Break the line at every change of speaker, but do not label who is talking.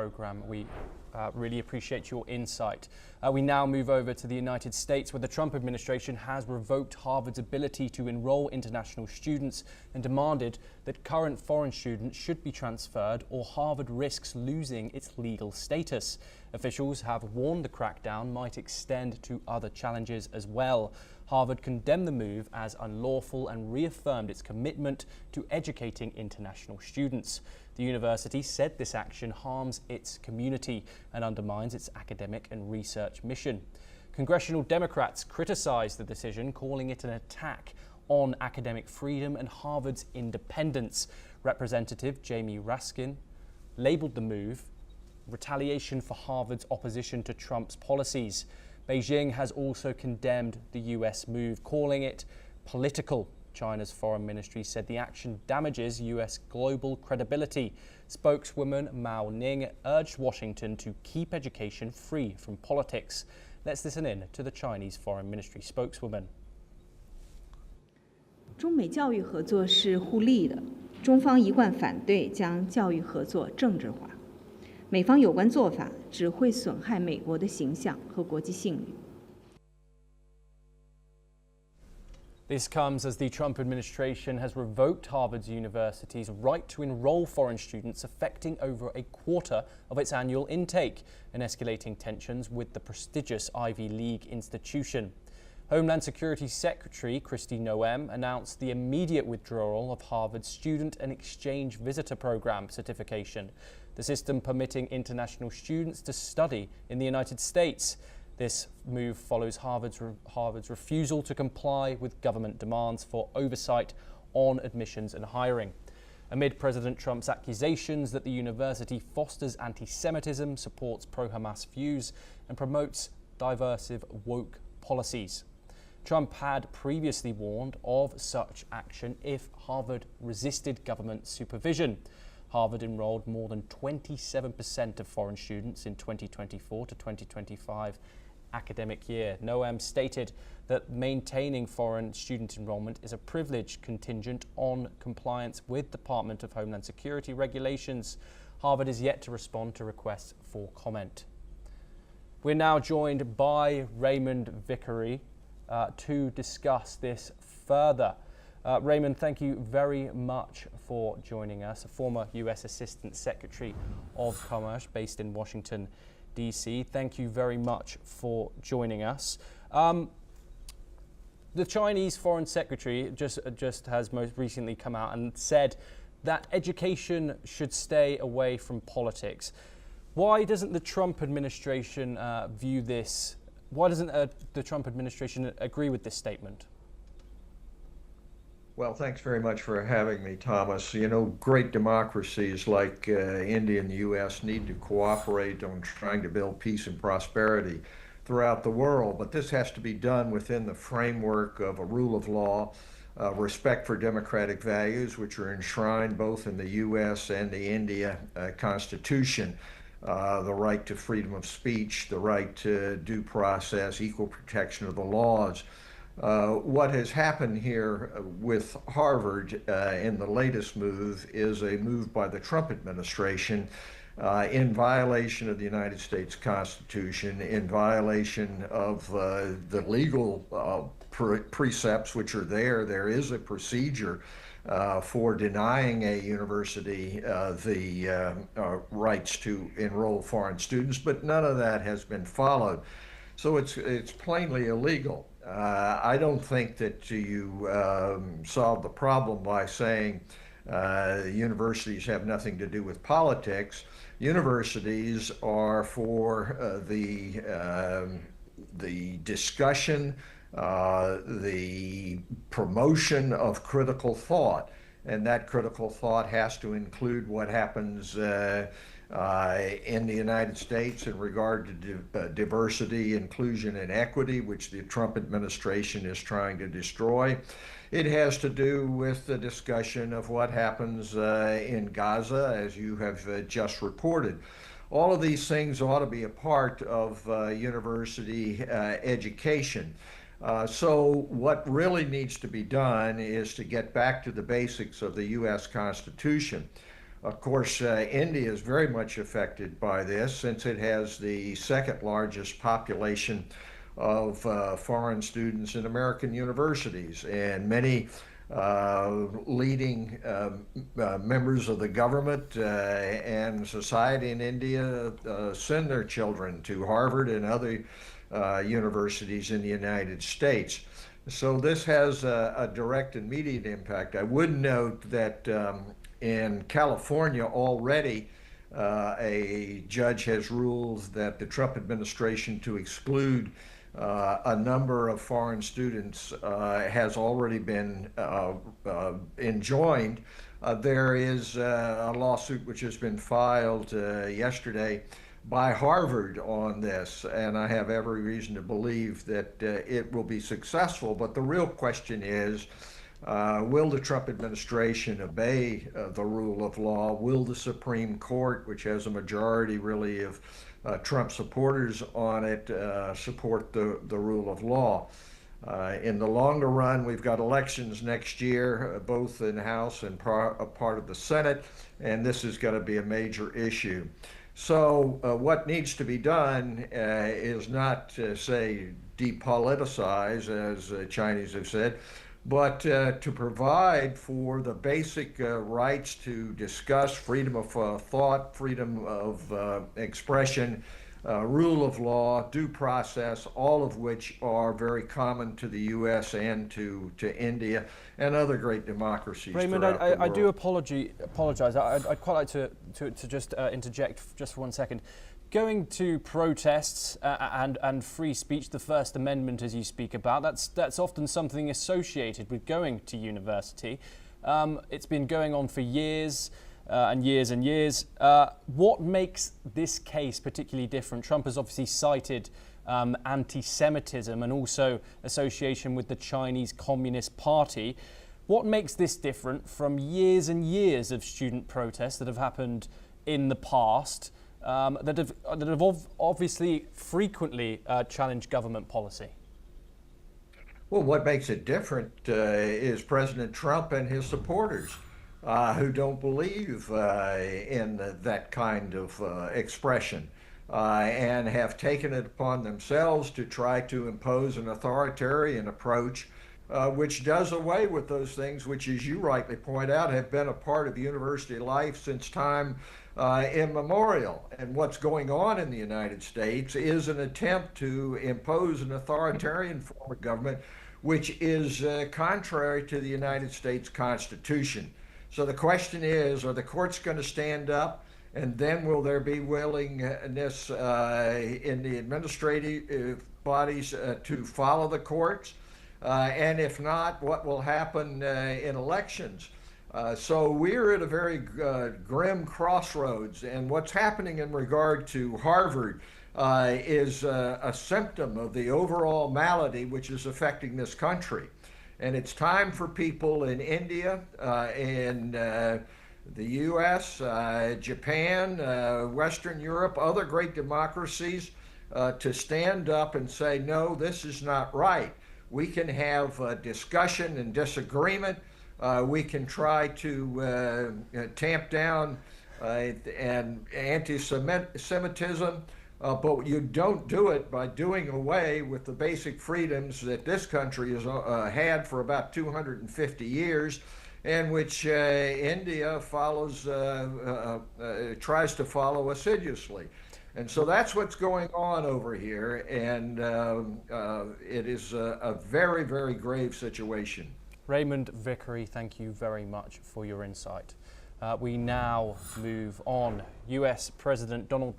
program. We really appreciate your insight. We now move over to the United States, where the Trump administration has revoked Harvard's ability to enroll international students and demanded that current foreign students should be transferred, or Harvard risks losing its legal status. Officials have warned the crackdown might extend to other challenges as well. Harvard condemned the move as unlawful and reaffirmed its commitment to educating international students. The university said this action harms its community and undermines its academic and research mission. Congressional Democrats criticized the decision, calling it an attack on academic freedom and Harvard's independence. Representative Jamie Raskin labeled the move retaliation for Harvard's opposition to Trump's policies. Beijing has also condemned the US move, calling it political. China's foreign ministry said the action damages US global credibility. Spokeswoman Mao Ning urged Washington to keep education free from politics. Let's listen in to the Chinese foreign ministry spokeswoman.
中美教育合作是互利的，中方一贯反对将教育合作政治化。美方有关做法只会损害美国的形象和国际信誉。
This comes as the Trump administration has revoked Harvard University's right to enroll foreign students, affecting over a quarter of its annual intake and escalating tensions with the prestigious Ivy League institution. Homeland Security Secretary Kristi Noem announced the immediate withdrawal of Harvard's Student and Exchange Visitor Program certification, the system permitting international students to study in the United States. This move follows Harvard's refusal to comply with government demands for oversight on admissions and hiring. Amid President Trump's accusations that the university fosters anti-Semitism, supports pro-Hamas views, and promotes divisive woke policies. Trump had previously warned of such action if Harvard resisted government supervision. Harvard enrolled more than 27% of foreign students in 2024 to 2025 academic year. Noem stated that maintaining foreign student enrollment is a privilege contingent on compliance with Department of Homeland Security regulations. Harvard is yet to respond to requests for comment. We're now joined by Raymond Vickery to discuss this further. Raymond, thank you very much for joining us, a former US Assistant Secretary of Commerce based in Washington, D.C. Thank you very much for joining us. The Chinese Foreign Secretary just has most recently come out and said that education should stay away from politics. Why doesn't the Trump administration view this? Why doesn't the Trump administration agree with this statement?
Well, thanks very much for having me, Thomas. You know, great democracies like India and the U.S. need to cooperate on trying to build peace and prosperity throughout the world, but this has to be done within the framework of a rule of law, respect for democratic values, which are enshrined both in the U.S. and the India Constitution. The right to freedom of speech, the right to due process, equal protection of the laws. What has happened here with Harvard in the latest move is a move by the Trump administration in violation of the United States Constitution, in violation of the legal precepts which are there. There is a procedure for denying a university the rights to enroll foreign students, but none of that has been followed. So it's plainly illegal. I don't think that you solve the problem by saying universities have nothing to do with politics. Universities are for the discussion, the promotion of critical thought, and that critical thought has to include what happens in the United States in regard to diversity, inclusion, and equity, which the Trump administration is trying to destroy. It has to do with the discussion of what happens in Gaza, as you have just reported. All of these things ought to be a part of university education. So what really needs to be done is to get back to the basics of the U.S. Constitution. Of course, India is very much affected by this since it has the second largest population of foreign students in American universities, and many leading members of the government and society in India send their children to Harvard and other universities in the United States. So this has a direct immediate impact. I would note that in California already, a judge has ruled that the Trump administration to exclude a number of foreign students has already been enjoined. There is a lawsuit which has been filed yesterday by Harvard on this, and I have every reason to believe that it will be successful. But the real question is, will the Trump administration obey the rule of law? Will the Supreme Court, which has a majority really of Trump supporters on it, support the rule of law? In the longer run, we've got elections next year, both in the House and a part of the Senate, and this is going to be a major issue. So what needs to be done is not, say, depoliticize, as Chinese have said, but to provide for the basic rights to discuss, freedom of thought, freedom of expression, rule of law, due process, all of which are very common to the U.S. and to India and other great democracies.
Raymond, I do apologize. I'd quite like to just interject just for 1 second. Going to protests and free speech, the First Amendment, as you speak about, that's often something associated with going to university. It's been going on for years and years and years. What makes this case particularly different? Trump has obviously cited anti-Semitism and also association with the Chinese Communist Party. What makes this different from years and years of student protests that have happened in the past? That have obviously frequently challenged government policy?
Well, what makes it different is President Trump and his supporters who don't believe in that kind of expression and have taken it upon themselves to try to impose an authoritarian approach which does away with those things which, as you rightly point out, have been a part of university life since time immemorial. And what's going on in the United States is an attempt to impose an authoritarian form of government which is contrary to the United States Constitution. So the question is, are the courts going to stand up, and then will there be willingness in the administrative bodies to follow the courts? And if not, what will happen in elections? So we're at a very grim crossroads, and what's happening in regard to Harvard is a symptom of the overall malady which is affecting this country. And it's time for people in India, in the US, Japan, Western Europe, other great democracies to stand up and say, no, this is not right. We can have discussion and disagreement. We can try to tamp down and anti-Semitism, but you don't do it by doing away with the basic freedoms that this country has had for about 250 years, and which India follows, tries to follow assiduously. And so that's what's going on over here, and it is a very, very grave situation.
Raymond Vickery, thank you very much for your insight. We now move on. US President Donald